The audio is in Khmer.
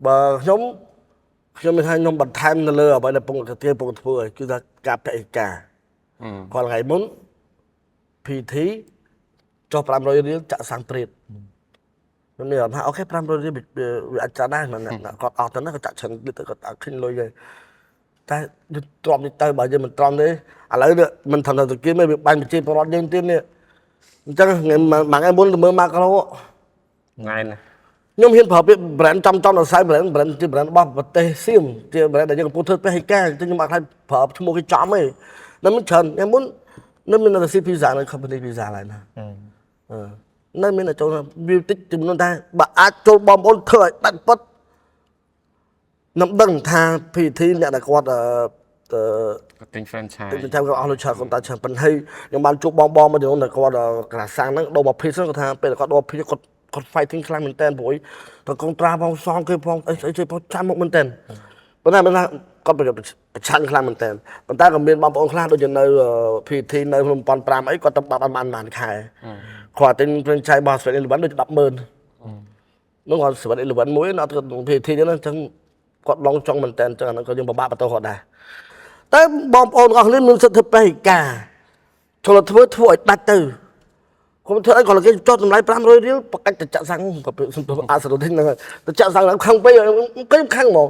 បើខ្ញុំមិនថាខ្ញុំបន្ថែមនៅលើអ្វីដែលពងកទាពងធ្វើឲ្យគឺថាការពាក់ឯកាគាត់ថ្ងៃមុន PT ចុះ500រៀលចាក់សាំងព្រេតខ្ញុំនិយាយថាអូខេ500រៀលវាអាចចាក់ដែរគាត់អស់ទៅណាគាត់ចាក់ច្រើនទៅគាត់អត់ឃើញលុយទេតែទ្រាំនេះទៅបើយើងមិនទ្រាំទេឥឡូវមិនធម្មតាទៅគេមិនវាបាញ់ប្រជាពលរដ្ឋយើងទៀតនេះអញ្ចឹងថ្ងៃមុនទៅមើលម៉ាក្រូថ្ងៃណាខ្ញុំហ៊ានប្រើពាក្យ brand ចំដល់ខ្សែ brand ជា brand របស់ប្រទេសសៀមជា brand ដែលយើងកំពុងធ្វើពេហិកាខ្ញុំអត់ខ្លាចប្រើឈ្មោះគេចំទេនៅមិនច្រើនថ្ងៃមុននៅមានតែ pizza នៅ company pizza ឡើយណានៅមានតែចូលវាតិចចំនួនតែបើអាចចូលបងប្អូនធ្វើឲ្យបាត់ពុតខ្ញុំដឹងថា PT អ្នកដែលគាត់ទិញ franchise តែគាត់អស់លុយច្រើនគាត់តែច្រើនប៉ុន្តែខ្ញុំបានជួបបងមួយចំនួនដែលគាត់កន្លះសាំងហ្នឹងដូរមក pitch ហ្នឹងគាត់ថាពេលគាត់ដូរ pitch គាត់ fighting ខ្លាំងមែនតើព្រោះទៅកុងត្រាផងសងគេផងអីជួយផងចាំមកមែនតើប៉ុន្តែមិនថាគាត់ប្រឆាំងខ្លាំងមែនតើប៉ុន្តែក៏មានបងប្អូនខ្លះដូចជានៅ PT នៅភ្នំប៉ុន5អីគាត់ទៅបាត់បានខែគាត់ទិញ franchise របស់ 7-Eleven ដូច 100000 នោះគាត់ 7-Eleven មួយនៅទៅ PT ហ្នឹងអញ្ចឹងគាត់ឡងចង់មែនតើអញ្ចឹងអាហ្នឹងក៏យើងពិបាកបន្ទោសគាត់ដែរតែបងប្អូនទាំងអស់គ្នាមានសិទ្ធិធ្វើបេហិការចូលធ្វើឲ្យដាច់ទៅខ្ញុំធ្វើអីគាត់គេចុះតម្លៃ500រៀលប្រកាច់ទៅចាក់សាំងក៏អាសរទិញហ្នឹងទៅចាក់សាំងឡើងខឹងពេកខ្ញុំខឹងហ្មង